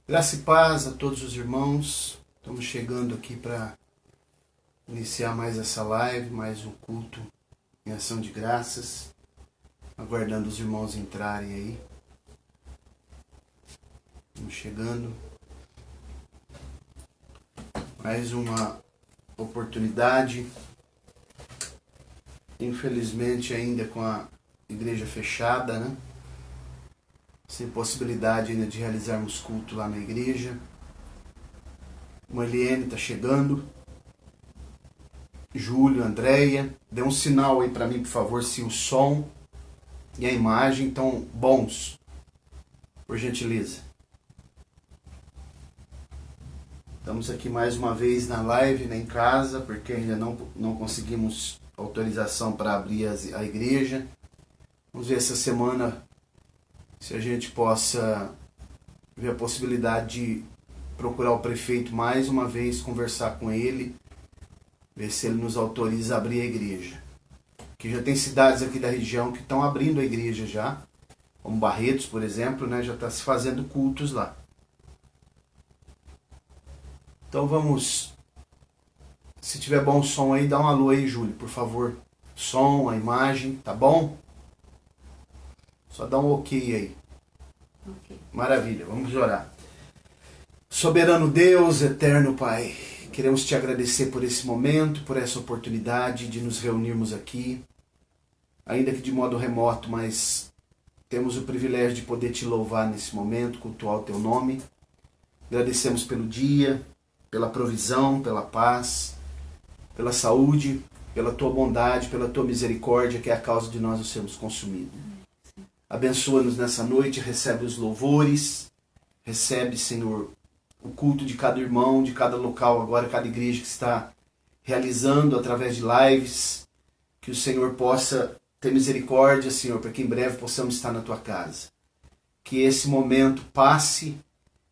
Graça e paz a todos os irmãos. Estamos chegando aqui para iniciar mais essa live, mais um culto em ação de graças. Aguardando os irmãos entrarem aí. Estamos chegando. Mais uma oportunidade. Infelizmente ainda com a igreja fechada, né? Sem possibilidade ainda de realizarmos culto lá na igreja. Marlene está chegando. Júlio, Andréia. Dê um sinal aí para mim, por favor, se o som e a imagem estão bons. Por gentileza. Estamos aqui mais uma vez na live, em casa, porque ainda não conseguimos autorização para abrir a igreja. Vamos ver essa semana se a gente possa ver a possibilidade de procurar o prefeito mais uma vez, conversar com ele, ver se ele nos autoriza a abrir a igreja. Que já tem cidades aqui da região que estão abrindo a igreja já, como Barretos, por exemplo, né, já está se fazendo cultos lá. Então vamos, se tiver bom som aí, dá um alô aí, Júlio, por favor. Som, a imagem, tá bom? Só dá um ok aí. Okay. Maravilha, vamos orar. Soberano Deus, eterno Pai, queremos te agradecer por esse momento, por essa oportunidade de nos reunirmos aqui, ainda que de modo remoto, mas temos o privilégio de poder te louvar nesse momento, cultuar o teu nome. Agradecemos pelo dia, pela provisão, pela paz, pela saúde, pela tua bondade, pela tua misericórdia, que é a causa de nós nos sermos consumidos. Abençoa-nos nessa noite, recebe os louvores, recebe, Senhor, o culto de cada irmão, de cada local, agora cada igreja que está realizando através de lives, que o Senhor possa ter misericórdia, Senhor, para que em breve possamos estar na tua casa. Que esse momento passe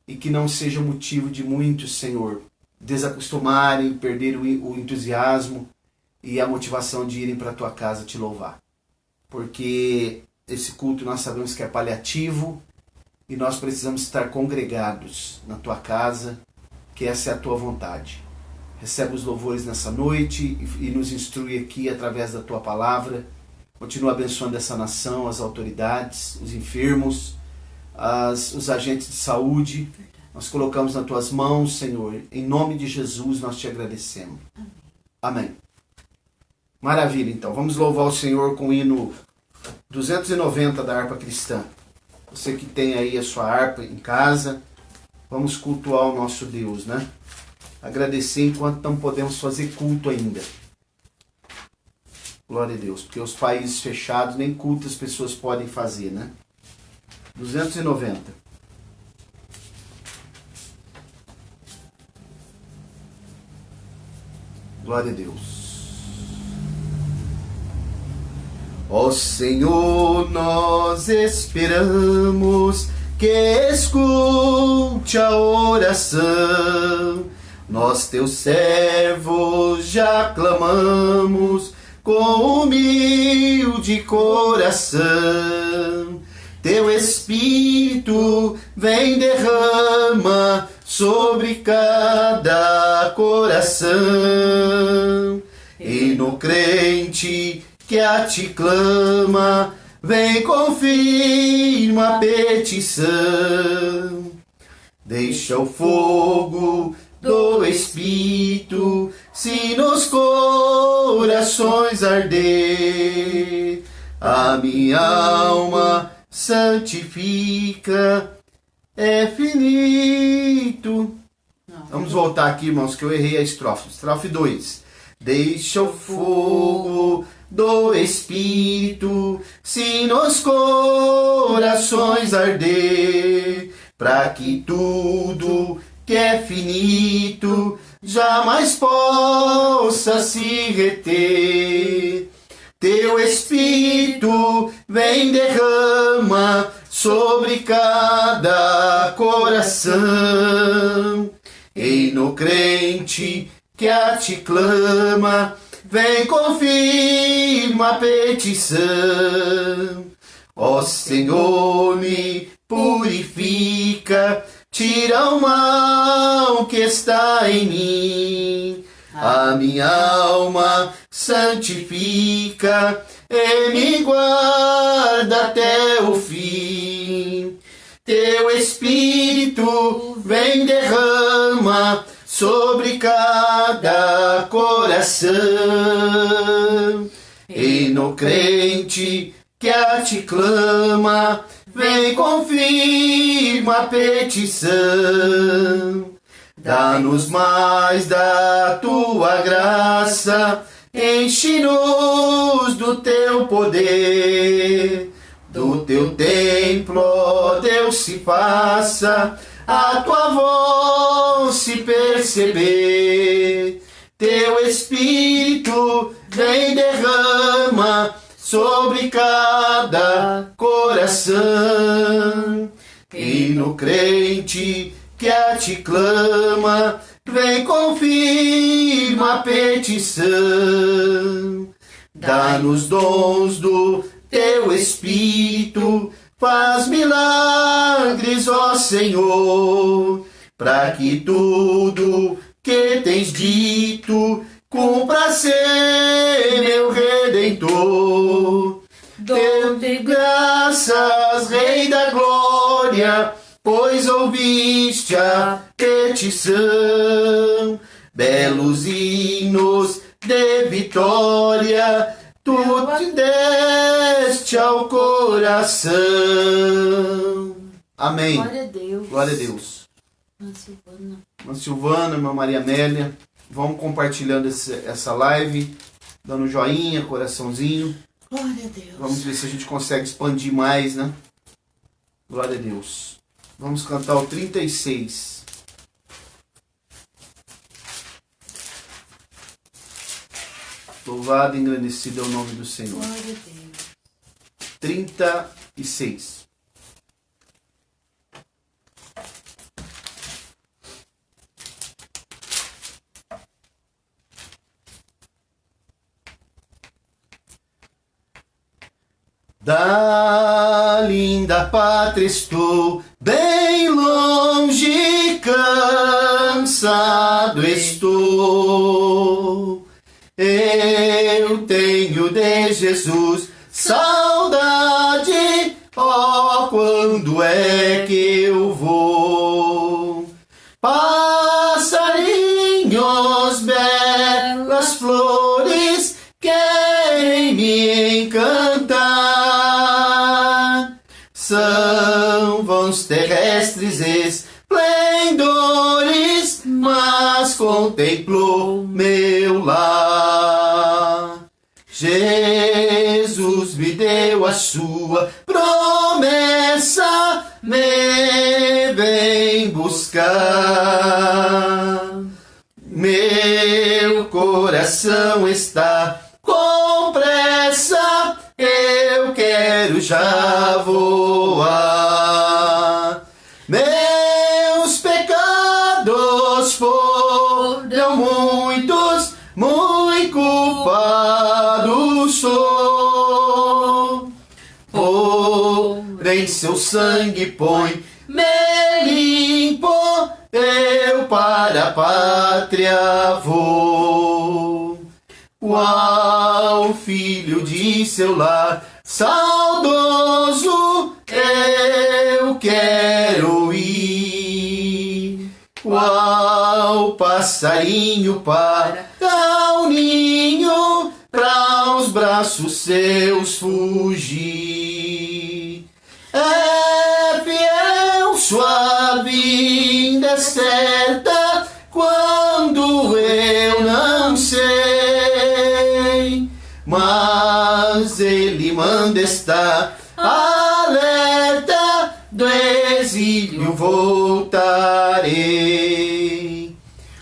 e que não seja motivo de muitos, Senhor, desacostumarem, perder o entusiasmo e a motivação de irem para a tua casa te louvar. Porque esse culto nós sabemos que é paliativo e nós precisamos estar congregados na tua casa, que essa é a tua vontade. Recebe os louvores nessa noite e nos instrui aqui através da tua palavra. Continua abençoando essa nação, as autoridades, os enfermos, os agentes de saúde. Nós colocamos nas tuas mãos, Senhor. Em nome de Jesus nós te agradecemos. Amém. Maravilha, então. Vamos louvar o Senhor com o hino 290 da harpa cristã. Você que tem aí a sua harpa em casa, vamos cultuar o nosso Deus, né? Agradecer enquanto não podemos fazer culto ainda. Glória a Deus, porque os países fechados nem culto as pessoas podem fazer, né? 290. Glória a Deus. Ó Senhor, nós esperamos que escute a oração. Nós, teus servos, já clamamos com humilde coração. Teu Espírito vem, derrama sobre cada coração. E no crente que a ti clama, vem, confirma a petição. Deixa o fogo do Espírito se nos corações arder. A minha alma santifica, é finito. Vamos voltar aqui, irmãos, que eu errei a estrofe. Estrofe 2. Deixa o fogo do Espírito se nos corações arder, para que tudo que é finito jamais possa se reter. Teu Espírito vem, derrama sobre cada coração. E no crente que a ti clama, vem, confirma a petição. Ó Senhor, me purifica, tira tira o mal que está em mim. A minha alma santifica e me guarda até o fim. Teu Espírito vem derrama sobre cada coração. E no crente que a ti clama, vem confirma a petição. Dá-nos mais da tua graça, enche-nos do teu poder. Do teu templo, ó Deus, se faça a tua voz se perceber. Teu Espírito vem derrama sobre cada coração. E no crente que a ti clama, vem confirma a petição. Dá-nos dons do teu Espírito, faz milagres, ó Senhor, para que tudo que tens dito cumpra ser meu Redentor. Deu-te graças, Rei da Glória, pois ouviste a petição. Belos hinos de vitória tu te deste ao coração. Amém. Glória a Deus. Glória a Deus. Silvana. Irmã Silvana, irmã Maria Amélia, vamos compartilhando essa live, dando joinha, coraçãozinho. Glória a Deus. Vamos ver se a gente consegue expandir mais, né? Glória a Deus. Vamos cantar o 36. Louvado e engrandecido é o nome do Senhor. Glória a Deus. 36. Da linda pátria estou bem longe, cansado estou. Eu tenho de Jesus saudade, ó, quando é que eu vou? Passarinhos, belas flores, querem me encantar. São vãos terrestres esplendores, mas contemplo meu lar. Jesus me deu a sua promessa, me vem buscar. Meu coração está com pressa, eu quero já voar. Meus pecados foram muitos, muito culpado sou. Porém seu sangue põe me limpo, eu para a pátria vou. Qual filho de seu lar saudoso eu quero ir. Qual passarinho para o ninho, pra os braços seus fugir. É fiel sua vinda é certa, quando eu não sei, mas ele manda estar alerta, do exílio voltarei.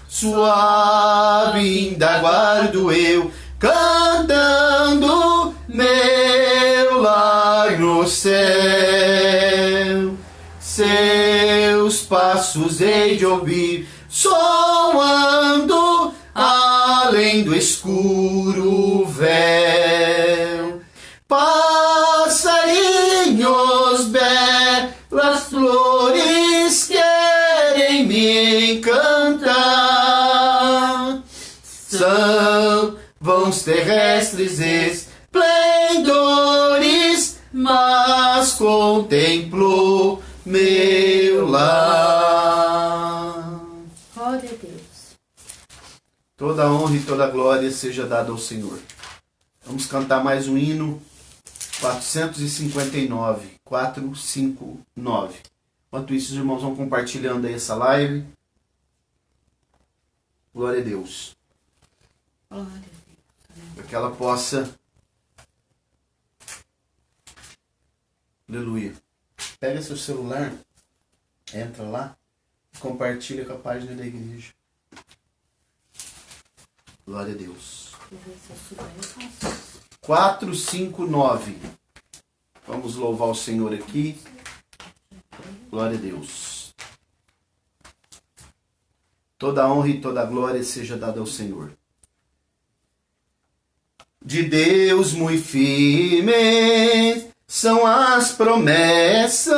Sua vinda aguardo eu, cantando meu lar no céu. Seus passos hei de ouvir, soando além do escuro véu. Passarinhos, belas flores, querem os terrestres esplendores, mas contemplo meu lar. Glória a Deus. Toda honra e toda glória seja dada ao Senhor. Vamos cantar mais um hino, 459, 459. Enquanto isso, os irmãos vão compartilhando aí essa live. Glória a Deus. Glória a Deus. Para que ela possa... Aleluia. Pega seu celular, entra lá e compartilha com a página da igreja. Glória a Deus. 459. Vamos louvar o Senhor aqui. Glória a Deus. Toda honra e toda glória seja dada ao Senhor. De Deus muito firmes são as promessas,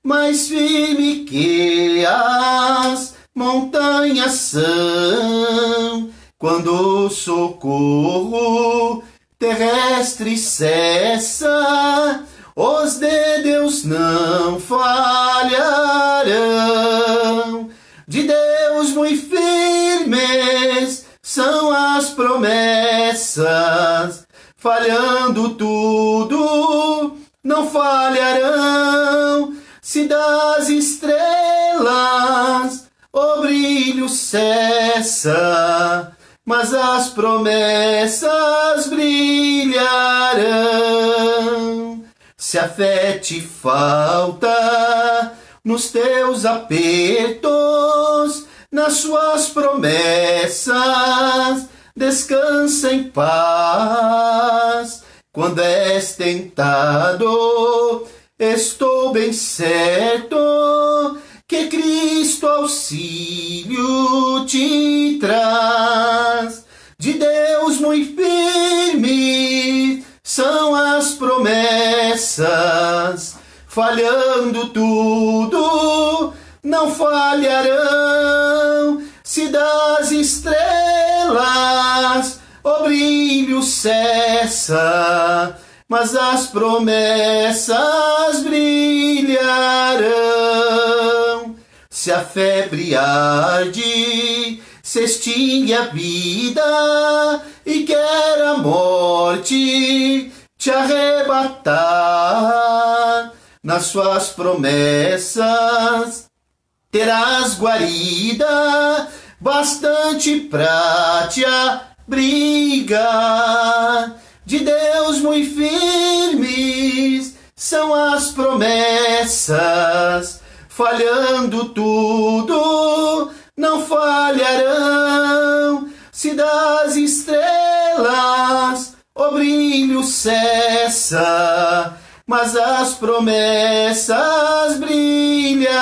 mais firme que as montanhas são. Quando o socorro terrestre cessa, os de Deus não falharão. De Deus muito firmes são as promessas, falhando tudo, não falharão. Se das estrelas o brilho cessa, mas as promessas brilharão. Se a fé te falta nos teus apertos, nas suas promessas descansa em paz. Quando és tentado, estou bem certo que Cristo auxílio te traz. De Deus muito firme são as promessas, falhando tudo, não falharão. Se das estrelas o brilho cessa, mas as promessas brilharão. Se a febre arde, se extingue a vida e quer a morte te arrebatar, nas suas promessas terás guarida bastante pra te abrigar. De Deus muito firmes são as promessas, falhando tudo, não falharão. Se das estrelas o brilho cessa, mas as promessas brilharão.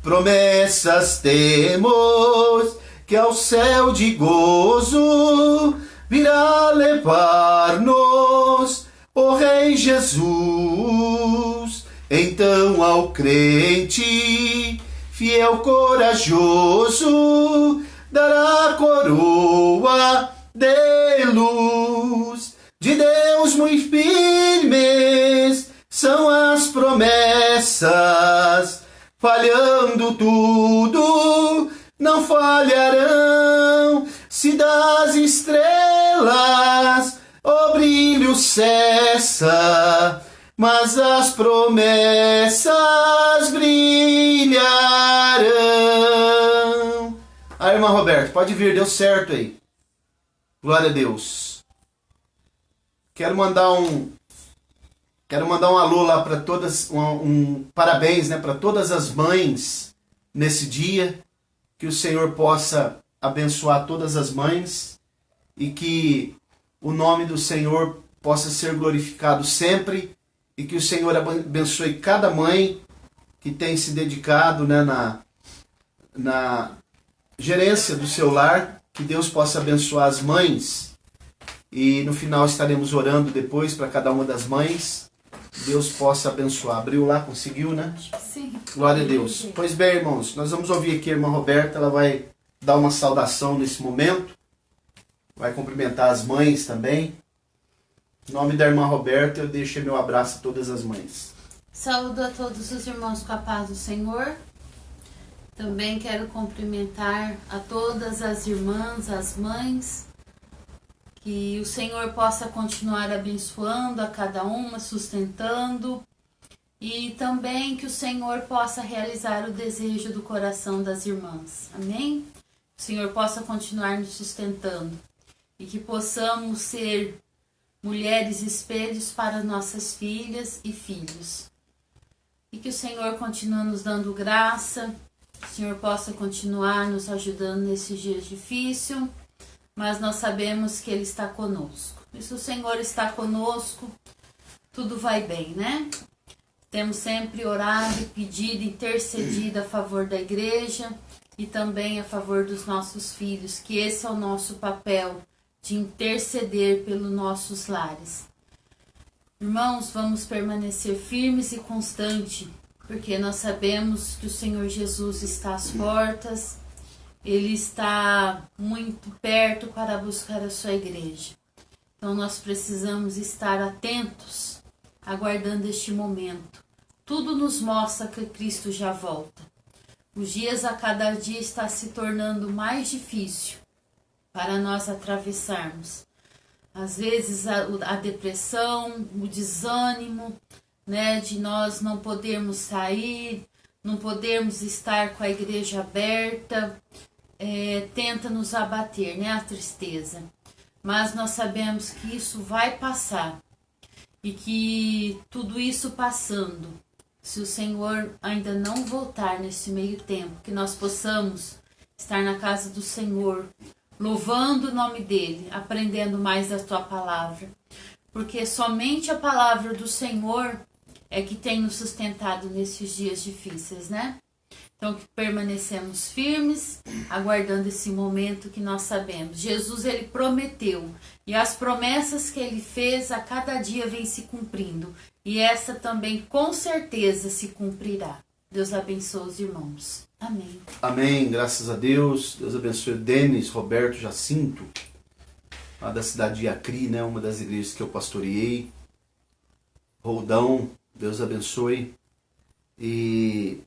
Promessas temos, que ao céu de gozo virá levar-nos o Rei Jesus. Então ao crente, fiel, corajoso, dará coroa de luz. De Deus muito firmes são as promessas, falhando tudo, não falharão. Se das estrelas o brilho cessa, mas as promessas brilharão. Aí, irmã Roberta, pode vir, deu certo aí. Glória a Deus. Quero mandar um alô lá para todas, parabéns, né, para todas as mães nesse dia. Que o Senhor possa abençoar todas as mães e que o nome do Senhor possa ser glorificado sempre e que o Senhor abençoe cada mãe que tem se dedicado, né, na gerência do seu lar. Que Deus possa abençoar as mães e no final estaremos orando depois para cada uma das mães. Deus possa abençoar. Abriu lá, conseguiu, né? Sim. Glória a Deus. Pois bem, irmãos, nós vamos ouvir aqui a irmã Roberta, ela vai dar uma saudação nesse momento. vai cumprimentar as mães também. Em nome da irmã Roberta, eu deixo meu abraço a todas as mães. Saúdo a todos os irmãos com a paz do Senhor. Também quero cumprimentar a todas as irmãs, as mães. Que o Senhor possa continuar abençoando a cada uma, sustentando. E também que o Senhor possa realizar o desejo do coração das irmãs. Amém? Que o Senhor possa continuar nos sustentando. E que possamos ser mulheres espelhos para nossas filhas e filhos. E que o Senhor continue nos dando graça, que o Senhor possa continuar nos ajudando nesses dias difíceis, mas nós sabemos que Ele está conosco. E se o Senhor está conosco, tudo vai bem, né? Temos sempre orado, pedido, intercedido a favor da igreja e também a favor dos nossos filhos, que esse é o nosso papel, de interceder pelos nossos lares. Irmãos, vamos permanecer firmes e constantes, porque nós sabemos que o Senhor Jesus está às portas, Ele está muito perto para buscar a sua igreja. Então nós precisamos estar atentos, aguardando este momento. Tudo nos mostra que Cristo já volta. Os dias a cada dia está se tornando mais difícil para nós atravessarmos. Às vezes a depressão, o desânimo, né, de nós não podermos sair, não podermos estar com a igreja aberta, tenta nos abater, né, a tristeza. Mas nós sabemos que isso vai passar e que tudo isso passando, se o Senhor ainda não voltar nesse meio tempo, que nós possamos estar na casa do Senhor, louvando o nome dEle, aprendendo mais da tua palavra. Porque somente a palavra do Senhor é que tem nos sustentado nesses dias difíceis, né? Então, que permanecemos firmes, aguardando esse momento que nós sabemos. Jesus, Ele prometeu, e as promessas que Ele fez a cada dia vem se cumprindo. E essa também, com certeza, se cumprirá. Deus abençoe os irmãos. Amém. Amém, graças a Deus. Deus abençoe o Denis, Roberto, Jacinto, lá da cidade de Acri, né? Uma das igrejas que eu pastoreei. Roldão, Deus abençoe. E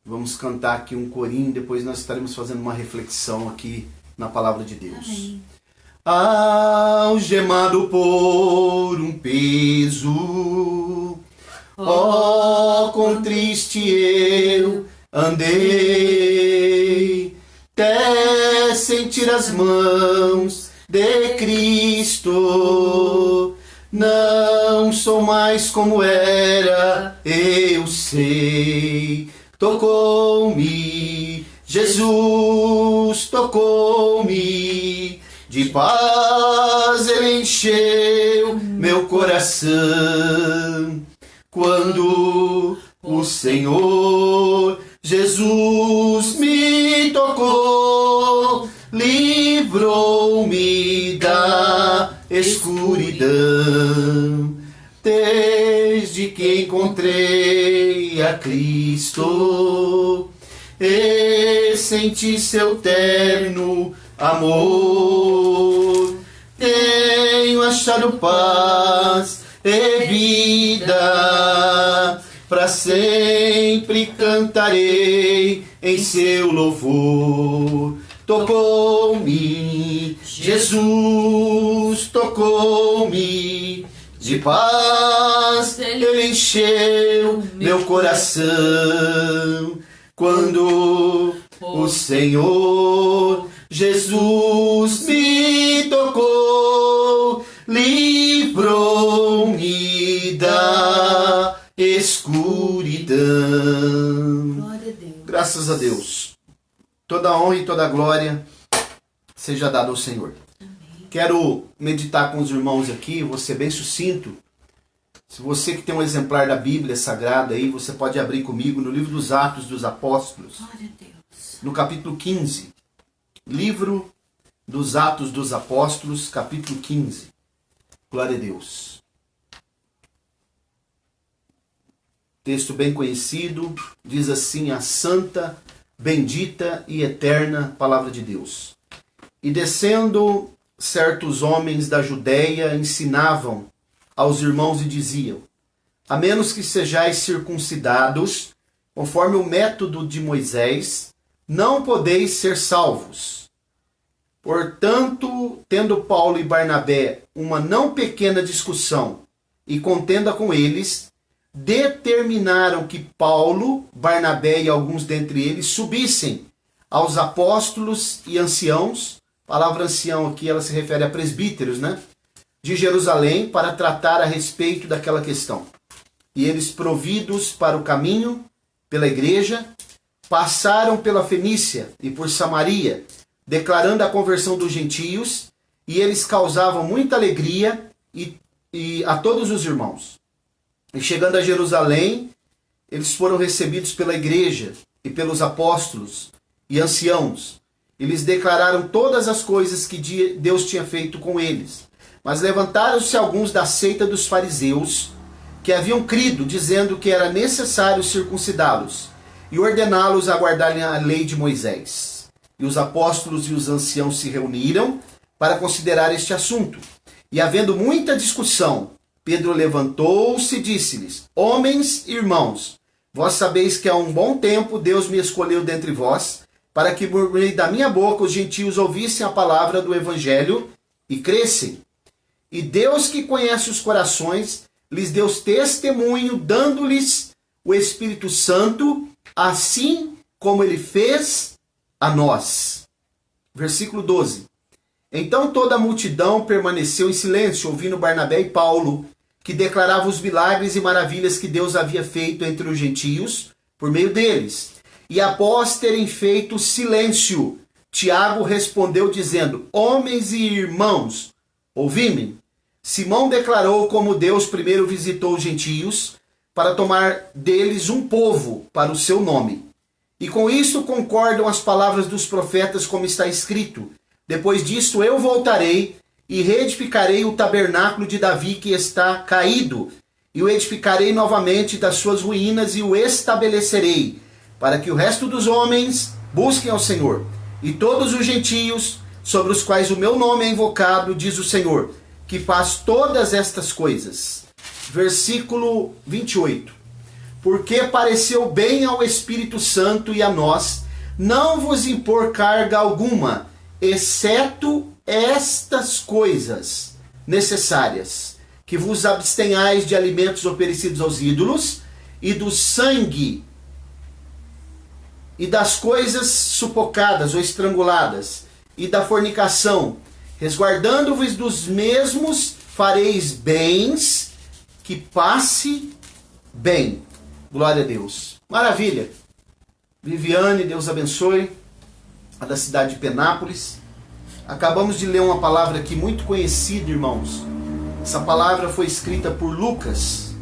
vamos cantar aqui um corinho, depois nós estaremos fazendo uma reflexão aqui na palavra de Deus. Amém. Algemado por um peso, ó, quão triste eu andei, até sentir as mãos de Cristo. Não sou mais como era, eu sei. Tocou-me, Jesus tocou-me, de paz Ele encheu meu coração. Quando o Senhor Jesus me tocou, livrou-me da escuridão. Desde que encontrei a Cristo e senti seu terno amor, tenho achado paz e vida, para sempre cantarei em seu louvor. Tocou-me, Jesus tocou-me, de paz Ele encheu meu coração. Quando o Senhor Jesus me tocou, livrou-me da escuridão. Glória a Deus. Graças a Deus. Toda a honra e toda a glória seja dada ao Senhor. Quero meditar com os irmãos aqui, vou ser bem sucinto. Se você que tem um exemplar da Bíblia Sagrada aí, você pode abrir comigo no livro dos Atos dos Apóstolos, Glória a Deus. no capítulo 15. Livro dos Atos dos Apóstolos, capítulo 15. Glória a Deus. Texto bem conhecido, diz assim: a santa, bendita e eterna palavra de Deus. E descendo certos homens da Judéia ensinavam aos irmãos e diziam: a menos que sejais circuncidados, conforme o método de Moisés, não podeis ser salvos. Portanto, tendo Paulo e Barnabé uma não pequena discussão e contenda com eles, determinaram que Paulo, Barnabé e alguns dentre eles subissem aos apóstolos e anciãos, a palavra ancião aqui ela se refere a presbíteros, de Jerusalém, para tratar a respeito daquela questão. E eles, providos para o caminho, pela igreja, passaram pela Fenícia e por Samaria, declarando a conversão dos gentios, e eles causavam muita alegria e a todos os irmãos. E chegando a Jerusalém, eles foram recebidos pela igreja e pelos apóstolos e anciãos. Eles declararam todas as coisas que Deus tinha feito com eles. Mas levantaram-se alguns da seita dos fariseus, que haviam crido, dizendo que era necessário circuncidá-los e ordená-los a guardarem a lei de Moisés. E os apóstolos e os anciãos se reuniram para considerar este assunto. E havendo muita discussão, Pedro levantou-se e disse-lhes: homens e irmãos, vós sabeis que há um bom tempo Deus me escolheu dentre vós, para que por meio da minha boca os gentios ouvissem a palavra do evangelho e crescem. E Deus, que conhece os corações, lhes deu testemunho, dando-lhes o Espírito Santo, assim como ele fez a nós. Versículo 12. Então toda a multidão permaneceu em silêncio, ouvindo Barnabé e Paulo, que declaravam os milagres e maravilhas que Deus havia feito entre os gentios, por meio deles. E após terem feito silêncio, Tiago respondeu dizendo: homens e irmãos, ouvi-me. Simão declarou como Deus primeiro visitou os gentios para tomar deles um povo para o seu nome. E com isso concordam as palavras dos profetas, como está escrito: depois disso eu voltarei e reedificarei o tabernáculo de Davi que está caído, e o edificarei novamente das suas ruínas e o estabelecerei, para que o resto dos homens busquem ao Senhor, e todos os gentios sobre os quais o meu nome é invocado, diz o Senhor, que faz todas estas coisas. Versículo 28. Porque pareceu bem ao Espírito Santo e a nós não vos impor carga alguma, exceto estas coisas necessárias, que vos abstenhais de alimentos oferecidos aos ídolos, e do sangue, e das coisas sufocadas ou estranguladas, e da fornicação. Resguardando-vos dos mesmos, fareis bens, que passe bem. Glória a Deus. Maravilha. Viviane, Deus abençoe, a da cidade de Penápolis. Acabamos de ler uma palavra aqui muito conhecida, irmãos. Essa palavra foi escrita por Lucas,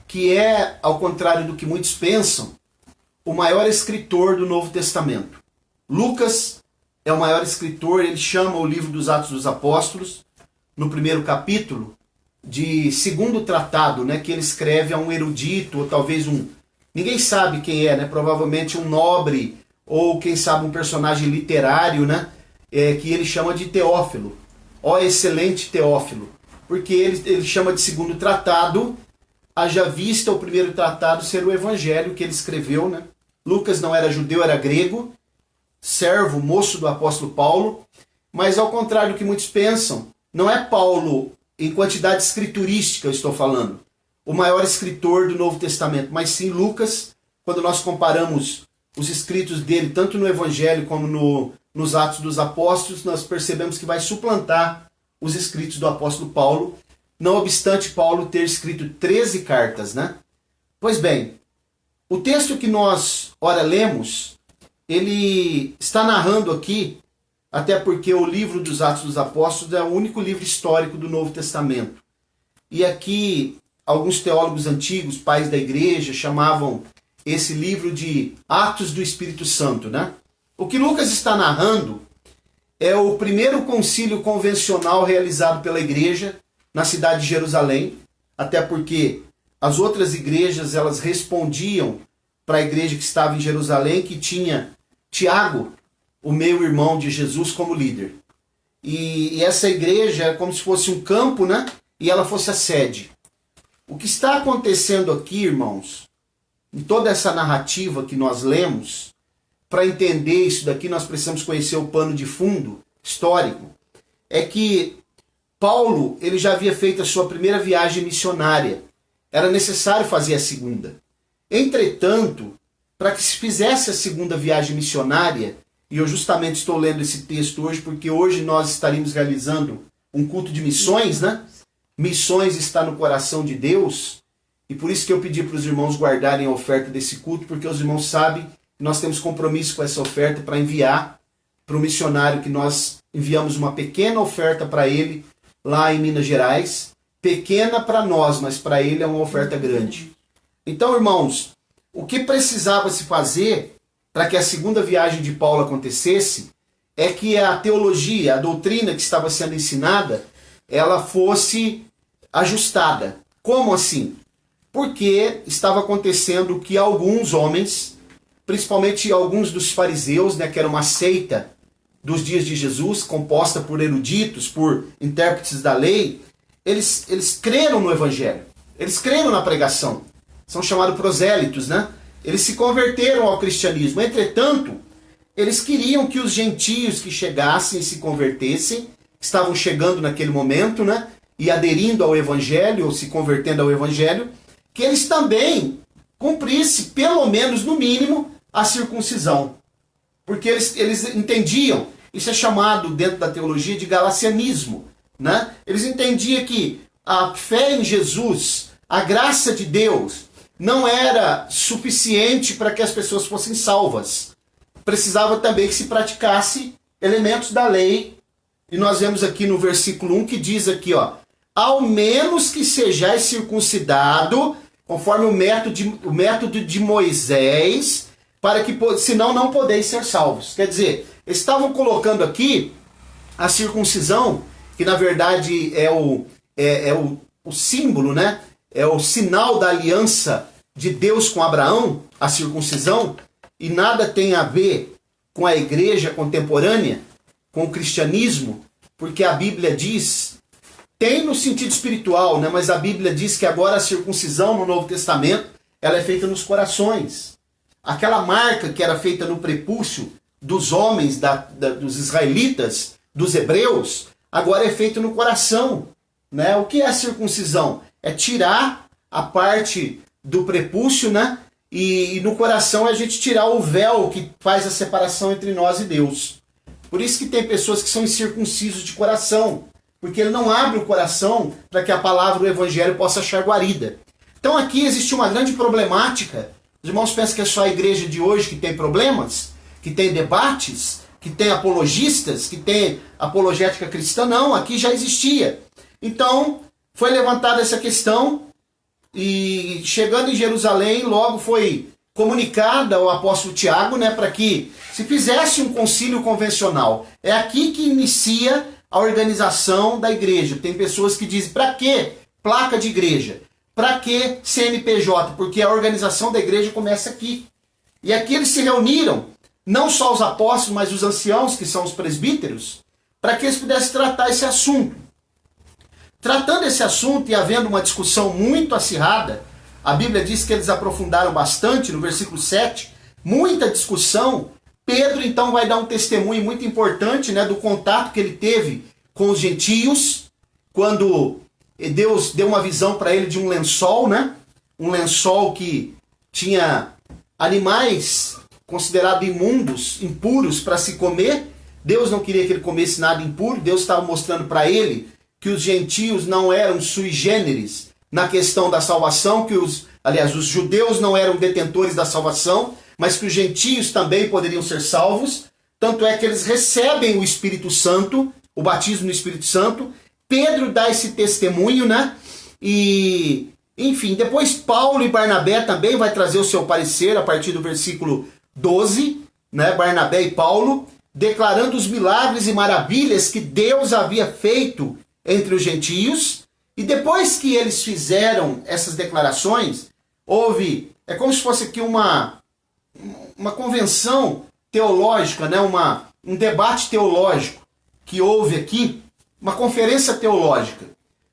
que é, ao contrário do que muitos pensam, o maior escritor do Novo Testamento. Lucas é o maior escritor, ele chama o livro dos Atos dos Apóstolos, no primeiro capítulo, de segundo tratado, que ele escreve a um erudito, ou talvez ninguém sabe quem é, provavelmente um nobre, ou quem sabe um personagem literário, que ele chama de Teófilo. Ó excelente Teófilo, porque ele chama de segundo tratado, haja vista o primeiro tratado ser o evangelho que ele escreveu, Lucas não era judeu, era grego, servo, moço do apóstolo Paulo, mas ao contrário do que muitos pensam, não é Paulo, em quantidade escriturística eu estou falando, o maior escritor do Novo Testamento, mas sim Lucas, quando nós comparamos os escritos dele, tanto no Evangelho como nos Atos dos Apóstolos, nós percebemos que vai suplantar os escritos do apóstolo Paulo, não obstante Paulo ter escrito 13 cartas, Pois bem, o texto que nós ora lemos, ele está narrando aqui, até porque o livro dos Atos dos Apóstolos é o único livro histórico do Novo Testamento. E aqui, alguns teólogos antigos, pais da igreja, chamavam esse livro de Atos do Espírito Santo, O que Lucas está narrando é o primeiro concílio convencional realizado pela igreja na cidade de Jerusalém, até porque as outras igrejas, elas respondiam para a igreja que estava em Jerusalém, que tinha Tiago, o meio-irmão de Jesus, como líder. e essa igreja é como se fosse um campo, né? E ela fosse a sede. O que está acontecendo aqui, irmãos, em toda essa narrativa que nós lemos, para entender isso daqui nós precisamos conhecer o pano de fundo histórico, é que Paulo ele já havia feito a sua primeira viagem missionária. Era necessário fazer a segunda. Entretanto, para que se fizesse a segunda viagem missionária, e eu justamente estou lendo esse texto hoje, porque hoje nós estaremos realizando um culto de missões, né? Missões está no coração de Deus, e por isso que eu pedi para os irmãos guardarem a oferta desse culto, porque os irmãos sabem que nós temos compromisso com essa oferta para enviar para o missionário, que nós enviamos uma pequena oferta para ele lá em Minas Gerais, pequena para nós, mas para ele é uma oferta grande. Então, irmãos, o que precisava se fazer para que a segunda viagem de Paulo acontecesse é que a teologia, a doutrina que estava sendo ensinada, ela fosse ajustada. Como assim? Porque estava acontecendo que alguns homens, principalmente alguns dos fariseus, né, que era uma seita dos dias de Jesus, composta por eruditos, por intérpretes da lei, eles creram no evangelho, eles creram na pregação, são chamados prosélitos, né? Eles se converteram ao cristianismo. Entretanto, eles queriam que os gentios que chegassem e se convertessem, que estavam chegando naquele momento, né, e aderindo ao evangelho, ou se convertendo ao evangelho, que eles também cumprissem, pelo menos no mínimo, a circuncisão. Porque eles entendiam, isso é chamado dentro da teologia de galacianismo, né? Eles entendiam que a fé em Jesus, a graça de Deus, não era suficiente para que as pessoas fossem salvas. Precisava também que se praticasse elementos da lei. E nós vemos aqui no versículo 1 que diz aqui, ó, ao menos que sejais circuncidado, conforme o método de Moisés, para que, senão não podeis ser salvos. Quer dizer, eles estavam colocando aqui a circuncisão, que na verdade é o símbolo, né? É o sinal da aliança de Deus com Abraão, a circuncisão, e nada tem a ver com a igreja contemporânea, com o cristianismo, porque a Bíblia diz, tem no sentido espiritual, né? Mas a Bíblia diz que agora a circuncisão no Novo Testamento, ela é feita nos corações. Aquela marca que era feita no prepúcio dos homens, dos israelitas, dos hebreus, agora é feita no coração, né? O que é a circuncisão? É tirar a parte do prepúcio, né? E no coração é a gente tirar o véu que faz a separação entre nós e Deus. Por isso que tem pessoas que são incircuncisos de coração, porque ele não abre o coração para que a palavra do evangelho possa achar guarida. Então aqui existe uma grande problemática. Os irmãos pensam que é só a igreja de hoje que tem problemas, que tem debates, que tem apologistas, que tem apologética cristã. Não, aqui já existia. Então foi levantada essa questão e chegando em Jerusalém, logo foi comunicada ao apóstolo Tiago, né, para que se fizesse um concílio convencional. É aqui que inicia a organização da igreja. Tem pessoas que dizem, para que placa de igreja? Para que CNPJ? Porque a organização da igreja começa aqui. E aqui eles se reuniram, não só os apóstolos, mas os anciãos, que são os presbíteros, para que eles pudessem tratar esse assunto. Tratando esse assunto e havendo uma discussão muito acirrada, a Bíblia diz que eles aprofundaram bastante, no versículo 7, muita discussão. Pedro então vai dar um testemunho muito importante, né, do contato que ele teve com os gentios, quando Deus deu uma visão para ele de um lençol, né, um lençol que tinha animais considerados imundos, impuros para se comer. Deus não queria que ele comesse nada impuro. Deus estava mostrando para ele que os gentios não eram sui generis na questão da salvação, que os judeus não eram detentores da salvação, mas que os gentios também poderiam ser salvos. Tanto é que eles recebem o Espírito Santo, o batismo no Espírito Santo. Pedro dá esse testemunho, né? E, enfim, depois Paulo e Barnabé também vai trazer o seu parecer a partir do versículo 12, né? Barnabé e Paulo, declarando os milagres e maravilhas que Deus havia feito entre os gentios. E depois que eles fizeram essas declarações, é como se fosse aqui uma convenção teológica, né? Um debate teológico. que houve aqui, uma conferência teológica.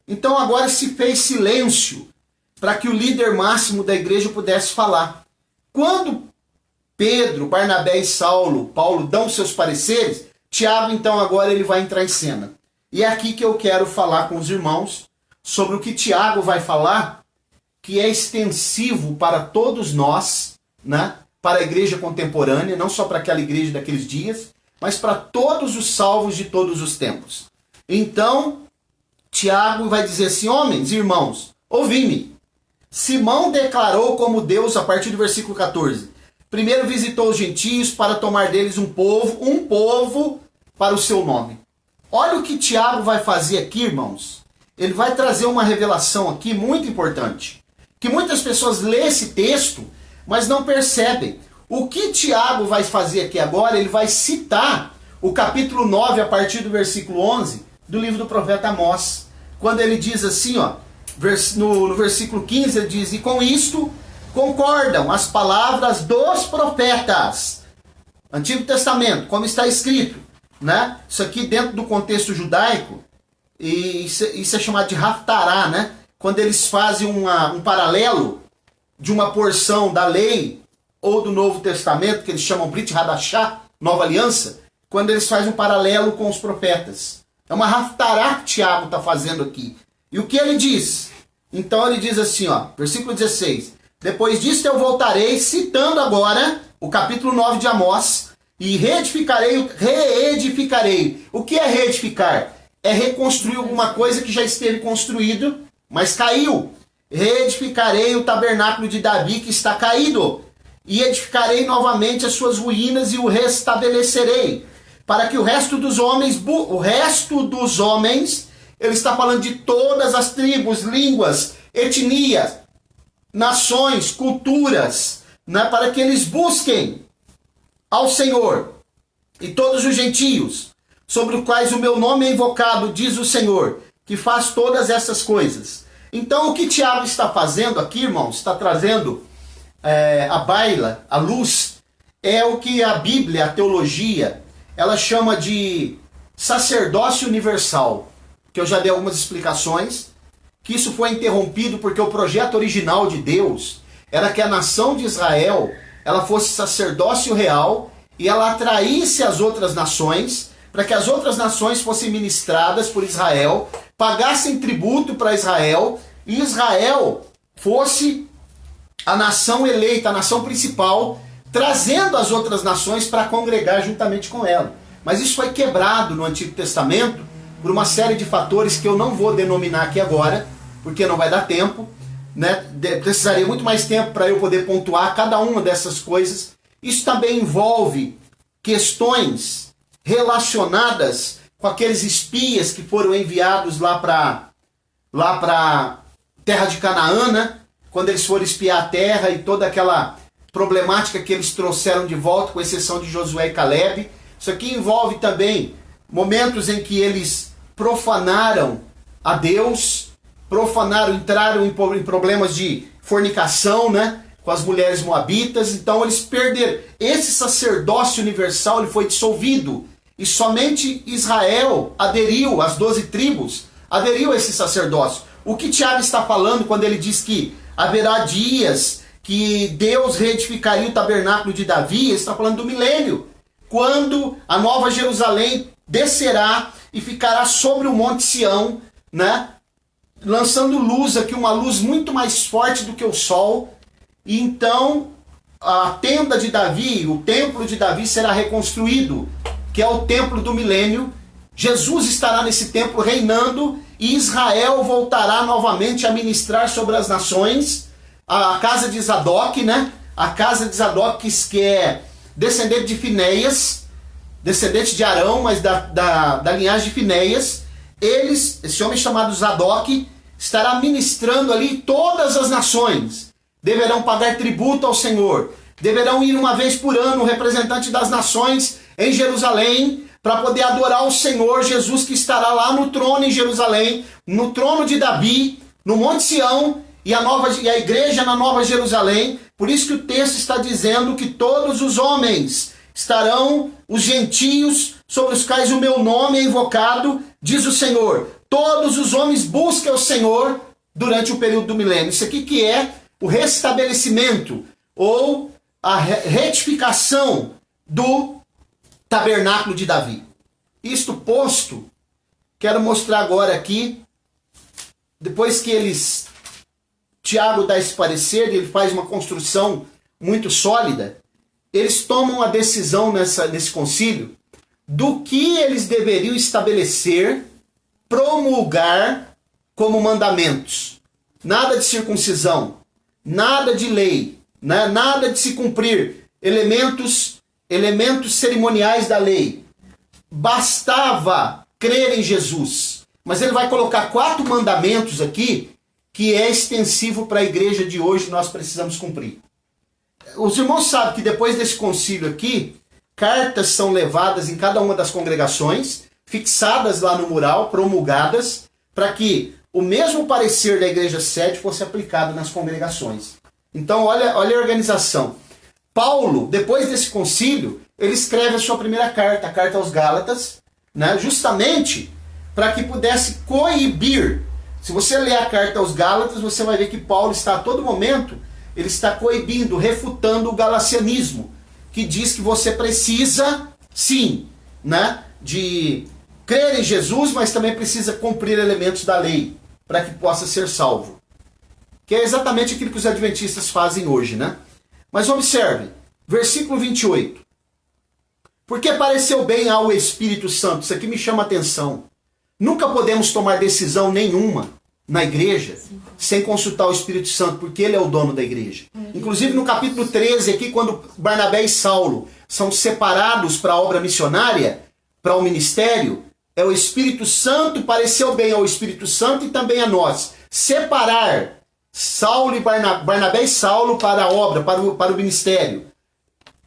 Então agora se fez silêncio para que o líder máximo da igreja pudesse falar. Quando Pedro, Barnabé e Paulo dão seus pareceres, Tiago então agora ele vai entrar em cena. E é aqui que eu quero falar com os irmãos sobre o que Tiago vai falar, que é extensivo para todos nós, né? Para a igreja contemporânea, não só para aquela igreja daqueles dias, mas para todos os salvos de todos os tempos. Então, Tiago vai dizer assim: homens, irmãos, ouvi-me. Simão declarou como Deus, a partir do versículo 14. Primeiro visitou os gentios para tomar deles um povo para o seu nome. Olha o que Tiago vai fazer aqui, irmãos. Ele vai trazer uma revelação aqui muito importante. Que muitas pessoas lêem esse texto, mas não percebem. O que Tiago vai fazer aqui agora, ele vai citar o capítulo 9, a partir do versículo 11, do livro do profeta Amós. Quando ele diz assim, ó, no versículo 15, ele diz: e com isto concordam as palavras dos profetas. Antigo Testamento, como está escrito, né? Isso aqui dentro do contexto judaico, e isso é chamado de haftará, né? Quando eles fazem um paralelo de uma porção da lei ou do Novo Testamento, que eles chamam Brit Hadashah, Nova Aliança, quando eles fazem um paralelo com os profetas. É uma haftará que Tiago está fazendo aqui. E o que ele diz? Então ele diz assim, ó, versículo 16. Depois disso eu voltarei, citando agora o capítulo 9 de Amós, e reedificarei. O que é reedificar? É reconstruir alguma coisa que já esteve construído, mas caiu. Reedificarei o tabernáculo de Davi que está caído, e edificarei novamente as suas ruínas e o restabelecerei, para que o resto dos homens, ele está falando de todas as tribos, línguas, etnias, nações, culturas, né, para que eles busquem ao Senhor, e todos os gentios, sobre os quais o meu nome é invocado, diz o Senhor, que faz todas essas coisas. Então o que Tiago está fazendo aqui, irmãos, está trazendo à baila, à luz, é o que a Bíblia, a teologia, ela chama de sacerdócio universal, que eu já dei algumas explicações, que isso foi interrompido porque o projeto original de Deus era que a nação de Israel ela fosse sacerdócio real e ela atraísse as outras nações, para que as outras nações fossem ministradas por Israel, pagassem tributo para Israel, e Israel fosse a nação eleita, a nação principal, trazendo as outras nações para congregar juntamente com ela. Mas isso foi quebrado no Antigo Testamento por uma série de fatores que eu não vou denominar aqui agora, porque não vai dar tempo, né? Precisaria muito mais tempo para eu poder pontuar cada uma dessas coisas. Isso também envolve questões relacionadas com aqueles espias que foram enviados lá para terra de Canaã, né? Quando eles foram espiar a terra e toda aquela problemática que eles trouxeram de volta, com exceção de Josué e Caleb. Isso aqui envolve também momentos em que eles profanaram a Deus, entraram em problemas de fornicação, né, com as mulheres moabitas. Então eles perderam. Esse sacerdócio universal ele foi dissolvido. E somente Israel aderiu, as 12 tribos, aderiu a esse sacerdócio. O que Tiago está falando quando ele diz que haverá dias que Deus reedificaria o tabernáculo de Davi, ele está falando do milênio, quando a nova Jerusalém descerá e ficará sobre o monte Sião, né? Lançando luz aqui, uma luz muito mais forte do que o sol. E então a tenda de Davi, o templo de Davi será reconstruído, que é o templo do milênio. Jesus estará nesse templo reinando e Israel voltará novamente a ministrar sobre as nações. A casa de Zadok, né? A casa de Zadok, que é descendente de Finéias, descendente de Arão, mas da linhagem de Finéias. Esse homem chamado Zadok estará ministrando ali. Todas as nações deverão pagar tributo ao Senhor. Deverão ir uma vez por ano o representante das nações em Jerusalém para poder adorar o Senhor Jesus, que estará lá no trono em Jerusalém, no trono de Davi, no Monte Sião, e a igreja na Nova Jerusalém. Por isso que o texto está dizendo que todos os homens estarão, os gentios, sobre os quais o meu nome é invocado, diz o Senhor. Todos os homens busquem o Senhor durante o período do milênio. Isso aqui que é o restabelecimento ou a retificação do tabernáculo de Davi. Isto posto, quero mostrar agora aqui, depois que Tiago dá esse parecer, ele faz uma construção muito sólida, eles tomam a decisão nesse concílio do que eles deveriam estabelecer, promulgar como mandamentos. Nada de circuncisão, nada de lei, né? Nada de se cumprir elementos cerimoniais da lei. Bastava crer em Jesus. Mas ele vai colocar 4 mandamentos aqui que é extensivo para a igreja de hoje, nós precisamos cumprir. Os irmãos sabem que depois desse concílio aqui, cartas são levadas em cada uma das congregações, fixadas lá no mural, promulgadas, para que o mesmo parecer da igreja sede fosse aplicado nas congregações. Então, olha a organização. Paulo, depois desse concílio, ele escreve a sua primeira carta, a carta aos Gálatas, né, justamente para que pudesse coibir. Se você ler a carta aos Gálatas, você vai ver que Paulo está a todo momento, ele está coibindo, refutando o galacianismo, que diz que você precisa, sim, né, de crer em Jesus, mas também precisa cumprir elementos da lei, para que possa ser salvo. Que é exatamente aquilo que os adventistas fazem hoje, né? Mas observe, versículo 28. Porque pareceu bem ao Espírito Santo, isso aqui me chama a atenção. Nunca podemos tomar decisão nenhuma na igreja sem consultar o Espírito Santo, porque ele é o dono da igreja. Inclusive no capítulo 13, aqui, quando Barnabé e Saulo são separados para a obra missionária, para o ministério, é o Espírito Santo, pareceu bem ao Espírito Santo e também a nós. Separar Saulo e Barnabé e Saulo para a obra, para o ministério.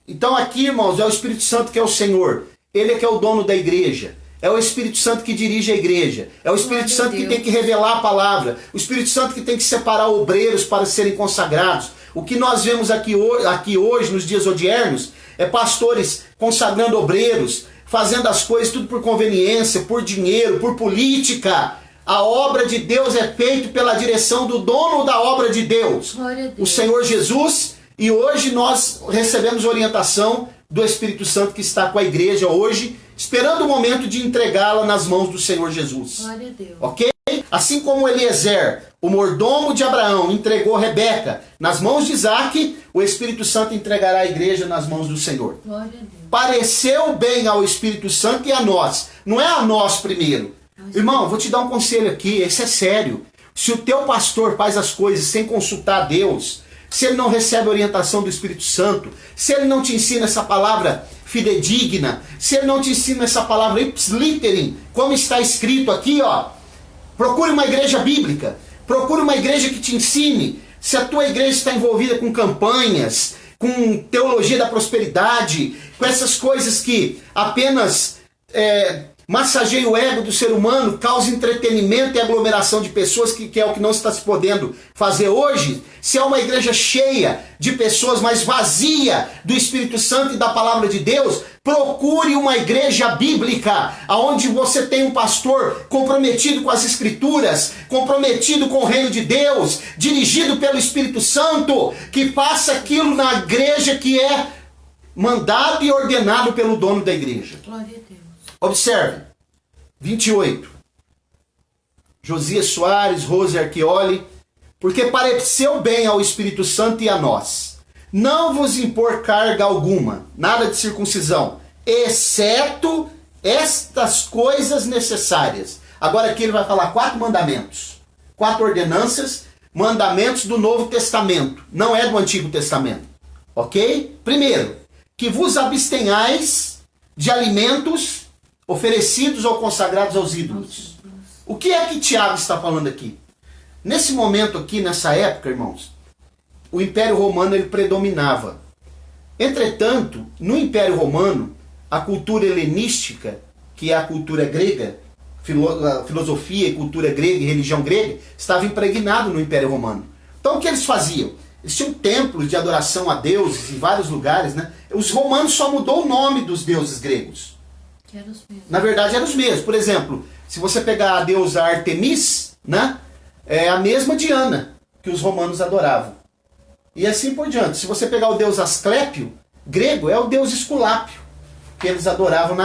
Então aqui, irmãos, é o Espírito Santo que é o Senhor. Ele é que é o dono da igreja. É o Espírito Santo que dirige a igreja. É o Espírito Santo que tem que revelar a palavra. O Espírito Santo que tem que separar obreiros para serem consagrados. O que nós vemos aqui hoje, nos dias odiernos, é pastores consagrando obreiros, fazendo as coisas tudo por conveniência, por dinheiro, por política. A obra de Deus é feita pela direção do dono da obra de Deus, o Senhor Jesus. E hoje nós recebemos orientação do Espírito Santo que está com a igreja hoje, esperando o momento de entregá-la nas mãos do Senhor Jesus. Glória a Deus. Ok? Assim como Eliezer, o mordomo de Abraão, entregou Rebeca nas mãos de Isaac, o Espírito Santo entregará a igreja nas mãos do Senhor. Glória a Deus. Pareceu bem ao Espírito Santo e a nós. Não é a nós primeiro. Irmão, vou te dar um conselho aqui, esse é sério. Se o teu pastor faz as coisas sem consultar a Deus, se ele não recebe a orientação do Espírito Santo, se ele não te ensina essa palavra fidedigna, se ele não te ensina essa palavra ipsiliterim, como está escrito aqui, ó, procure uma igreja bíblica, procure uma igreja que te ensine. Se a tua igreja está envolvida com campanhas, com teologia da prosperidade, com essas coisas que apenas massageia o ego do ser humano, causa entretenimento e aglomeração de pessoas, que é o que não está se podendo fazer hoje. Se é uma igreja cheia de pessoas, mas vazia do Espírito Santo e da palavra de Deus, procure uma igreja bíblica, onde você tem um pastor comprometido com as Escrituras, comprometido com o reino de Deus, dirigido pelo Espírito Santo, que faça aquilo na igreja que é mandado e ordenado pelo dono da igreja. Glória a Deus. Observe, 28. Josias Soares, Rose Archioli. Porque pareceu bem ao Espírito Santo e a nós não vos impor carga alguma, nada de circuncisão, exceto estas coisas necessárias. Agora aqui ele vai falar 4 mandamentos, 4 ordenanças, mandamentos do Novo Testamento, não é do Antigo Testamento. Ok? Primeiro, que vos abstenhais de alimentos oferecidos ou consagrados aos ídolos. O que é que Tiago está falando aqui? Nesse momento aqui, nessa época, irmãos, o Império Romano ele predominava. Entretanto, no Império Romano, a cultura helenística, que é a cultura grega, a filosofia e cultura grega e religião grega, estava impregnado no Império Romano. Então o que eles faziam? Eles tinham templos de adoração a deuses em vários lugares, né? Os romanos só mudou o nome dos deuses gregos. Que eram os mesmos. Na verdade, eram os mesmos. Por exemplo, se você pegar a deusa Artemis, né, é a mesma Diana que os romanos adoravam. E assim por diante. Se você pegar o deus Asclépio, grego, é o deus Esculápio, que eles adoravam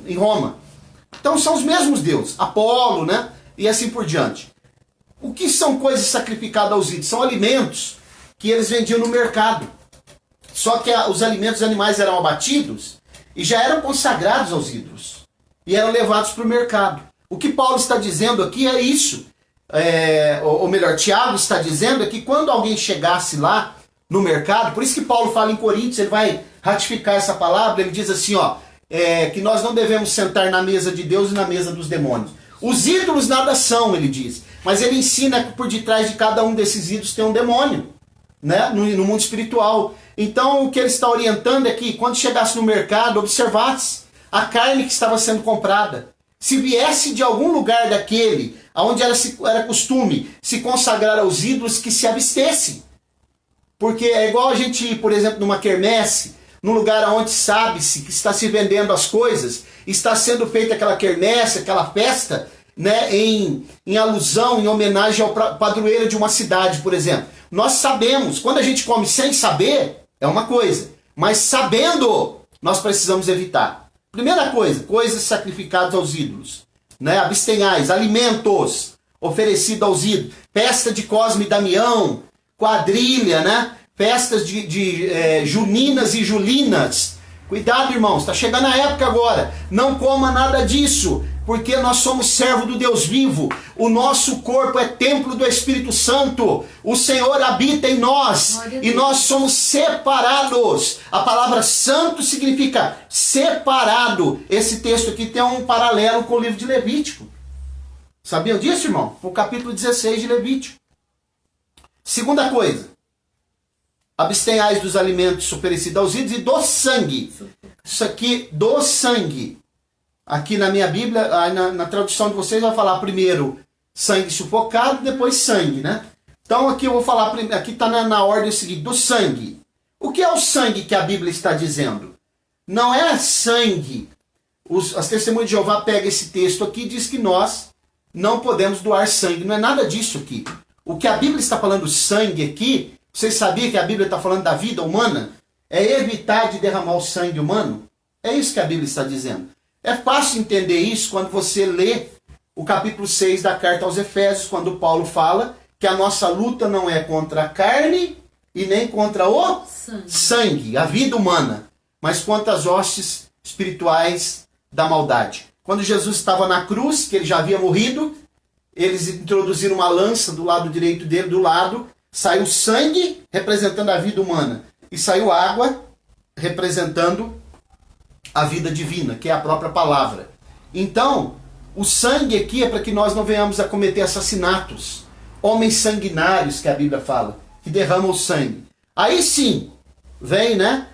em Roma. Então são os mesmos deuses, Apolo, né, e assim por diante. O que são coisas sacrificadas aos ídolos? São alimentos que eles vendiam no mercado. Só que os alimentos dos animais eram abatidos e já eram consagrados aos ídolos. E eram levados para o mercado. O que Paulo está dizendo aqui é isso. Ou melhor, Tiago está dizendo é que quando alguém chegasse lá no mercado, por isso que Paulo fala em Coríntios, ele vai ratificar essa palavra, ele diz assim, ó, que nós não devemos sentar na mesa de Deus e na mesa dos demônios. Os ídolos nada são, ele diz. Mas ele ensina que por detrás de cada um desses ídolos tem um demônio, né? No mundo espiritual. Então o que ele está orientando é que quando chegasse no mercado, observasse a carne que estava sendo comprada. Se viesse de algum lugar daquele, onde era costume se consagrar aos ídolos, que se abstesse. Porque é igual a gente ir, por exemplo, numa quermesse, num lugar onde sabe-se que está se vendendo as coisas, está sendo feita aquela quermesse, aquela festa, né, em alusão, em homenagem ao padroeiro de uma cidade, por exemplo. Nós sabemos, quando a gente come sem saber, é uma coisa, mas sabendo, nós precisamos evitar. Primeira coisa, coisas sacrificadas aos ídolos, né, abstenhais, alimentos oferecidos aos ídolos, festa de Cosme e Damião, quadrilha, né, festas de juninas e julinas. Cuidado, irmãos, está chegando a época agora. Não coma nada disso, porque nós somos servo do Deus vivo. O nosso corpo é templo do Espírito Santo. O Senhor habita em nós e nós somos separados. A palavra santo significa separado. Esse texto aqui tem um paralelo com o livro de Levítico. Sabiam disso, irmão? O capítulo 16 de Levítico. Segunda coisa. Abstenhais dos alimentos oferecidos aos ídolos e do sangue. Isso aqui, do sangue. Aqui na minha Bíblia, na tradução de vocês, vai falar primeiro sangue sufocado, depois sangue, né? Então aqui eu vou falar, aqui está na ordem seguinte, do sangue. O que é o sangue que a Bíblia está dizendo? Não é sangue. As testemunhas de Jeová pegam esse texto aqui e diz que nós não podemos doar sangue. Não é nada disso aqui. O que a Bíblia está falando sangue aqui, vocês sabiam que a Bíblia está falando da vida humana? É evitar de derramar o sangue humano? É isso que a Bíblia está dizendo. É fácil entender isso quando você lê o capítulo 6 da carta aos Efésios, quando Paulo fala que a nossa luta não é contra a carne e nem contra o sangue, a vida humana, mas contra as hostes espirituais da maldade. Quando Jesus estava na cruz, que ele já havia morrido, eles introduziram uma lança do lado direito dele, do lado, saiu sangue representando a vida humana e saiu água representando a vida divina, que é a própria palavra. Então, o sangue aqui é para que nós não venhamos a cometer assassinatos. Homens sanguinários, que a Bíblia fala, que derramam o sangue. Aí sim, vem, né?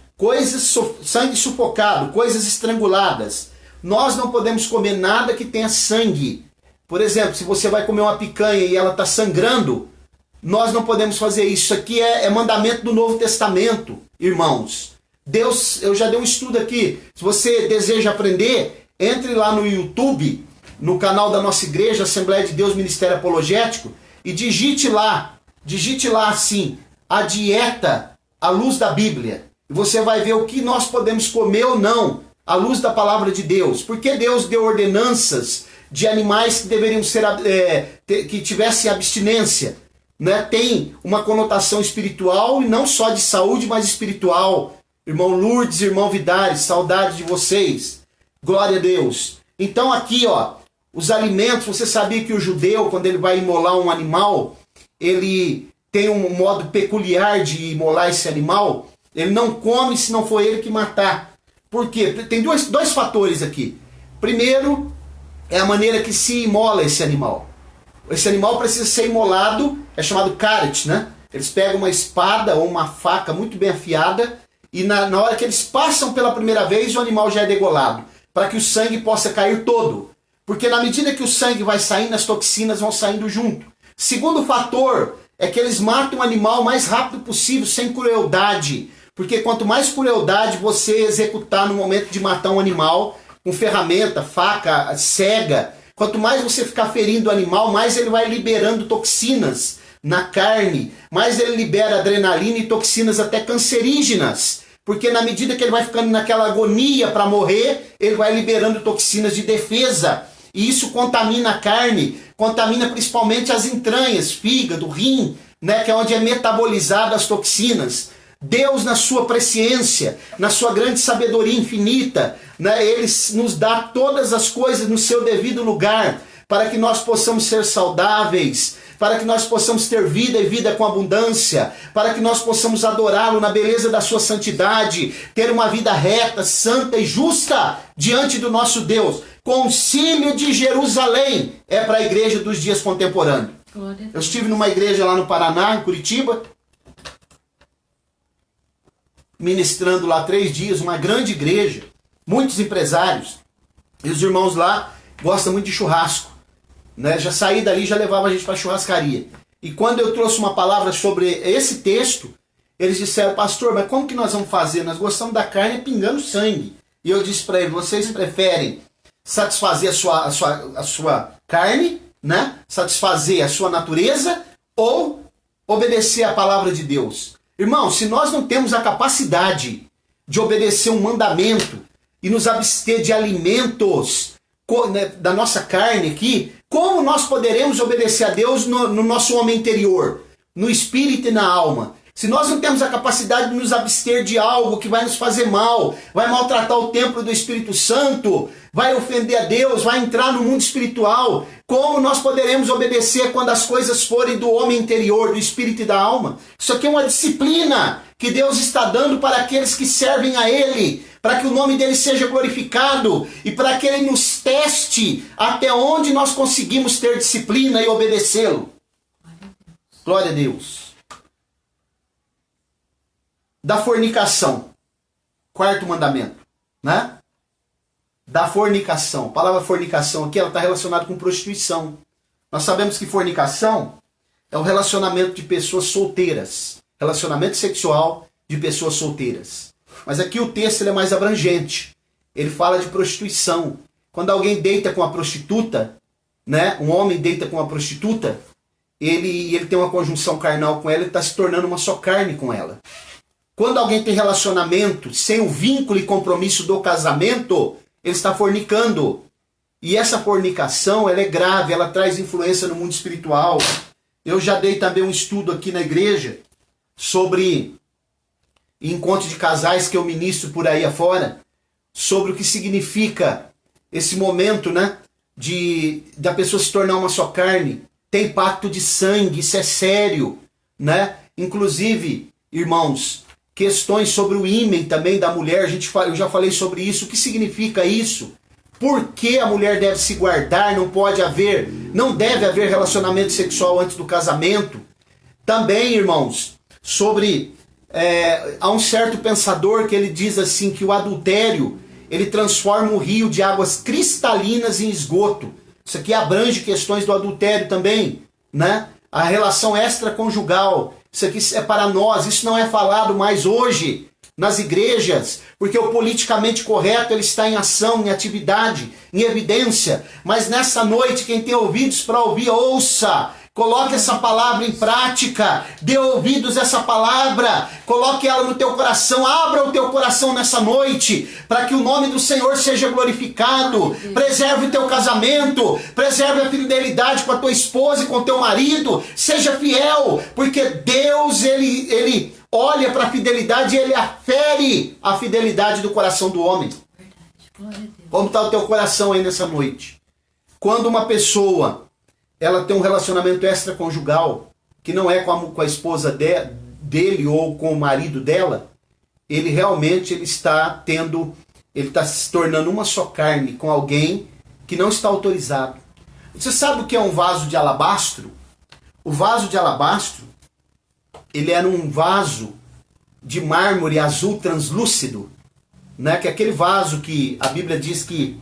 Sangue sufocado, coisas estranguladas. Nós não podemos comer nada que tenha sangue. Por exemplo, se você vai comer uma picanha e ela está sangrando, nós não podemos fazer isso. Isso aqui é mandamento do Novo Testamento, irmãos. Deus, eu já dei um estudo aqui. Se você deseja aprender, entre lá no YouTube, no canal da nossa igreja, Assembleia de Deus Ministério Apologético, e digite lá assim, a dieta à luz da Bíblia. E você vai ver o que nós podemos comer ou não, à luz da palavra de Deus. Porque Deus deu ordenanças de animais que deveriam ser, que tivessem abstinência. Né? Tem uma conotação espiritual, e não só de saúde, mas espiritual. Irmão Lourdes, irmão Vidares, saudade de vocês. Glória a Deus. Então aqui, ó, os alimentos, você sabia que o judeu, quando ele vai imolar um animal, ele tem um modo peculiar de imolar esse animal? Ele não come se não for ele que matar. Por quê? Tem dois fatores aqui. Primeiro, é a maneira que se imola esse animal. Esse animal precisa ser imolado, é chamado karet, né? Eles pegam uma espada ou uma faca muito bem afiada, e na hora que eles passam pela primeira vez, o animal já é degolado, para que o sangue possa cair todo. Porque na medida que o sangue vai saindo, as toxinas vão saindo junto. Segundo fator é que eles matam o animal o mais rápido possível, sem crueldade. Porque quanto mais crueldade você executar no momento de matar um animal, com ferramenta, faca, cega. Quanto mais você ficar ferindo o animal, mais ele vai liberando toxinas na carne, mais ele libera adrenalina e toxinas até cancerígenas. Porque na medida que ele vai ficando naquela agonia para morrer, ele vai liberando toxinas de defesa. E isso contamina a carne, contamina principalmente as entranhas, fígado, rim, né, que é onde é metabolizado as toxinas. Deus, na sua presciência, na sua grande sabedoria infinita, né, Ele nos dá todas as coisas no seu devido lugar, para que nós possamos ser saudáveis, para que nós possamos ter vida e vida com abundância, para que nós possamos adorá-lo na beleza da sua santidade, ter uma vida reta, santa e justa diante do nosso Deus. Concílio de Jerusalém é para a igreja dos dias contemporâneos. Eu estive numa igreja lá no Paraná, em Curitiba, ministrando lá 3 dias, uma grande igreja, muitos empresários, e os irmãos lá gostam muito de churrasco, né? Já saí dali, já levava a gente para a churrascaria. E quando eu trouxe uma palavra sobre esse texto, eles disseram: pastor, mas como que nós vamos fazer? Nós gostamos da carne pingando sangue. E eu disse para eles: vocês preferem satisfazer a sua carne, né? Satisfazer a sua natureza, ou obedecer a palavra de Deus? Irmão, se nós não temos a capacidade de obedecer um mandamento e nos abster de alimentos da nossa carne aqui, como nós poderemos obedecer a Deus no nosso homem interior, no espírito e na alma? Se nós não temos a capacidade de nos abster de algo que vai nos fazer mal, vai maltratar o templo do Espírito Santo, vai ofender a Deus, vai entrar no mundo espiritual, como nós poderemos obedecer quando as coisas forem do homem interior, do espírito e da alma? Isso aqui é uma disciplina que Deus está dando para aqueles que servem a Ele, para que o nome dele seja glorificado e para que Ele nos teste até onde nós conseguimos ter disciplina e obedecê-lo. Glória a Deus. Da fornicação. 4º mandamento, né? Da fornicação. A palavra fornicação aqui, ela está relacionada com prostituição. Nós sabemos que fornicação é o relacionamento de pessoas solteiras. Relacionamento sexual de pessoas solteiras. Mas aqui o texto ele é mais abrangente. Ele fala de prostituição. Quando alguém deita com a prostituta, né? Um homem deita com a prostituta, ele tem uma conjunção carnal com ela, ele está se tornando uma só carne com ela. Quando alguém tem relacionamento sem o vínculo e compromisso do casamento, ele está fornicando. E essa fornicação, ela é grave, ela traz influência no mundo espiritual. Eu já dei também um estudo aqui na igreja sobre encontro de casais que eu ministro por aí afora, sobre o que significa esse momento, né, da pessoa se tornar uma só carne. Tem pacto de sangue, isso é sério, né? Inclusive, irmãos, questões sobre o ímen também da mulher, eu já falei sobre isso. O que significa isso? Por que a mulher deve se guardar? Não deve haver relacionamento sexual antes do casamento. Também, irmãos, sobre há um certo pensador que ele diz assim, que o adultério ele transforma um rio de águas cristalinas em esgoto. Isso aqui abrange questões do adultério também, né? A relação extraconjugal. Isso aqui é para nós, isso não é falado mais hoje nas igrejas, porque o politicamente correto ele está em ação, em atividade, em evidência. Mas nessa noite, quem tem ouvidos para ouvir, ouça. Coloque essa palavra em prática, dê ouvidos a essa palavra, coloque ela no teu coração, abra o teu coração nessa noite, para que o nome do Senhor seja glorificado. Preserve o teu casamento, preserve a fidelidade com a tua esposa e com o teu marido, seja fiel, porque Deus, ele olha para a fidelidade e ele afere a fidelidade do coração do homem. Como está o teu coração aí nessa noite? Quando uma pessoa ela tem um relacionamento extraconjugal, que não é com a esposa dele ou com o marido dela, ele realmente está se tornando uma só carne com alguém que não está autorizado. Você sabe o que é um vaso de alabastro? O vaso de alabastro, ele era um vaso de mármore azul translúcido, né? Que é aquele vaso que a Bíblia diz que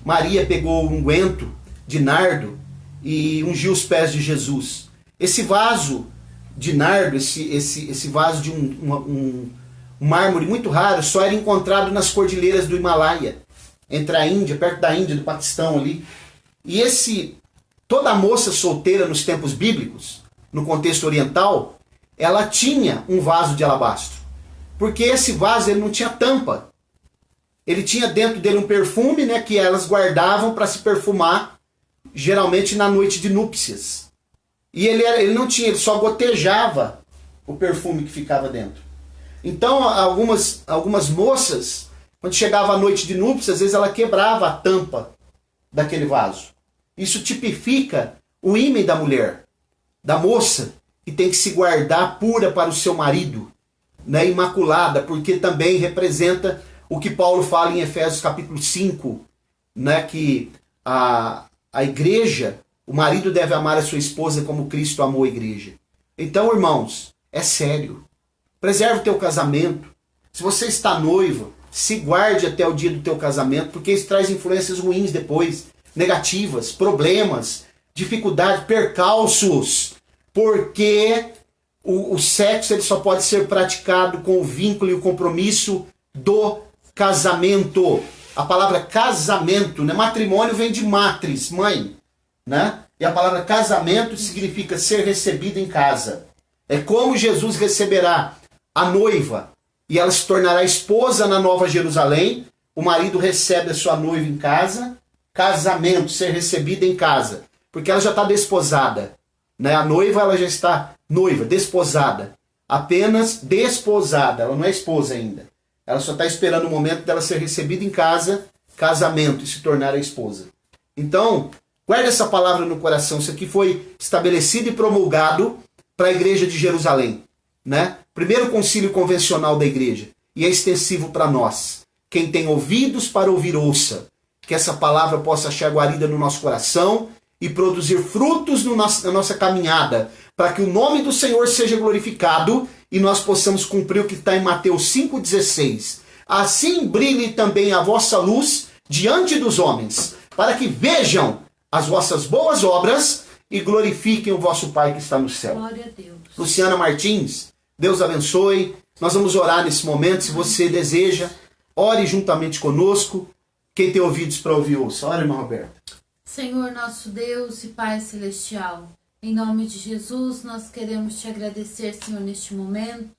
Maria pegou um unguento de nardo e ungiu os pés de Jesus. Esse vaso de nardo, esse vaso de um mármore muito raro, só era encontrado nas cordilheiras do Himalaia. entre a Índia, perto da Índia, do Paquistão ali. E toda moça solteira nos tempos bíblicos, no contexto oriental, ela tinha um vaso de alabastro. Porque esse vaso ele não tinha tampa. Ele tinha dentro dele um perfume, né, que elas guardavam para se perfumar, geralmente na noite de núpcias. E ele não tinha, ele só gotejava o perfume que ficava dentro. Então, algumas moças, quando chegava a noite de núpcias, às vezes ela quebrava a tampa daquele vaso. Isso tipifica o ímen da mulher, da moça, que tem que se guardar pura para o seu marido, né, imaculada, porque também representa o que Paulo fala em Efésios capítulo 5, né, que a igreja, o marido deve amar a sua esposa como Cristo amou a igreja. Então, irmãos, é sério. Preserve o teu casamento. Se você está noivo, se guarde até o dia do teu casamento, porque isso traz influências ruins depois, negativas, problemas, dificuldades, percalços, porque o sexo ele só pode ser praticado com o vínculo e o compromisso do casamento. A palavra casamento, né? Matrimônio vem de matris, mãe, né? E a palavra casamento significa ser recebido em casa. É como Jesus receberá a noiva e ela se tornará esposa na Nova Jerusalém. O marido recebe a sua noiva em casa. Casamento, ser recebida em casa, porque ela já está desposada, né? A noiva ela já está noiva, desposada, apenas desposada, ela não é esposa ainda. Ela só está esperando o momento dela ser recebida em casa, casamento, e se tornar a esposa. Então, guarde essa palavra no coração. Isso aqui foi estabelecido e promulgado para a igreja de Jerusalém, né? Primeiro concílio convencional da igreja, e é extensivo para nós. Quem tem ouvidos para ouvir, ouça. Que essa palavra possa achar guarida no nosso coração e produzir frutos na nossa caminhada, para que o nome do Senhor seja glorificado e nós possamos cumprir o que está em Mateus 5,16. Assim brilhe também a vossa luz diante dos homens, para que vejam as vossas boas obras e glorifiquem o vosso Pai que está no céu. Glória a Deus. Luciana Martins, Deus abençoe. Nós vamos orar nesse momento. Se você deseja, ore juntamente conosco. Quem tem ouvidos para ouvir, ouça. Ora, irmã Roberta. Senhor nosso Deus e Pai Celestial, em nome de Jesus, nós queremos te agradecer, Senhor, neste momento,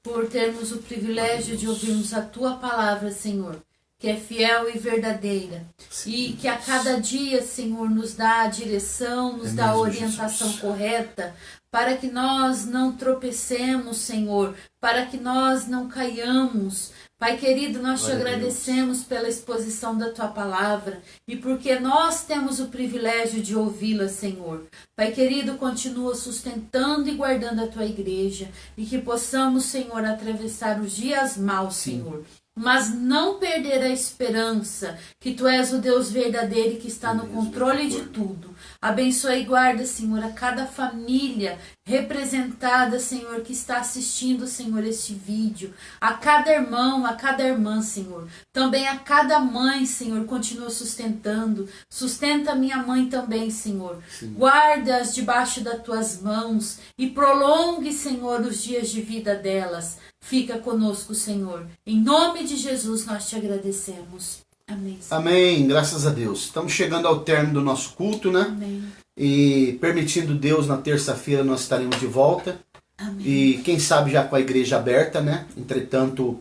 por termos o privilégio de ouvirmos a Tua palavra, Senhor, que é fiel e verdadeira. Sim. E que a cada dia, Senhor, nos dá a direção, nos dá a orientação correta, para que nós não tropecemos, Senhor, para que nós não caiamos. Pai querido, nós te agradecemos pela exposição da Tua palavra e porque nós temos o privilégio de ouvi-la, Senhor. Pai querido, continua sustentando e guardando a Tua igreja e que possamos, Senhor, atravessar os dias maus, Senhor. Mas não perder a esperança que Tu és o Deus verdadeiro e que está no controle de tudo. Abençoa e guarda, Senhor, a cada família representada, Senhor, que está assistindo, Senhor, este vídeo. A cada irmão, a cada irmã, Senhor. Também a cada mãe, Senhor, continua sustentando. Sustenta minha mãe também, Senhor. Guarda-as debaixo das Tuas mãos e prolongue, Senhor, os dias de vida delas. Fica conosco, Senhor. Em nome de Jesus nós te agradecemos. Amém. Senhor. Amém. Graças a Deus. Estamos chegando ao término do nosso culto, né? Amém. E permitindo Deus, na terça-feira nós estaremos de volta. Amém. E quem sabe já com a igreja aberta, né? Entretanto,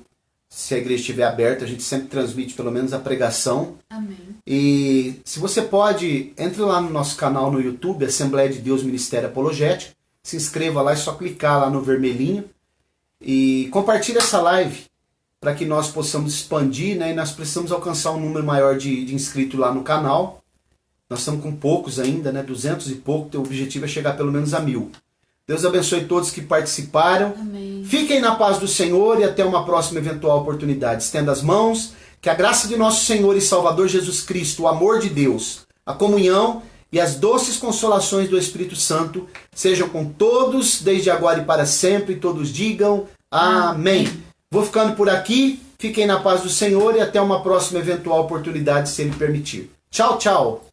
se a igreja estiver aberta, a gente sempre transmite pelo menos a pregação. Amém. E se você pode, entre lá no nosso canal no YouTube, Assembleia de Deus Ministério Apologético. Se inscreva lá, é só clicar lá no vermelhinho. E compartilhe essa live para que nós possamos expandir, né? E nós precisamos alcançar um número maior de inscritos lá no canal. Nós estamos com poucos ainda, né? 200 e pouco. O objetivo é chegar pelo menos a 1000. Deus abençoe todos que participaram. Amém. Fiquem na paz do Senhor e até uma próxima eventual oportunidade. Estenda as mãos. Que a graça de nosso Senhor e Salvador Jesus Cristo, o amor de Deus, a comunhão e as doces consolações do Espírito Santo sejam com todos, desde agora e para sempre. Todos digam amém. Vou ficando por aqui. Fiquem na paz do Senhor e até uma próxima eventual oportunidade, se Ele permitir. Tchau, tchau.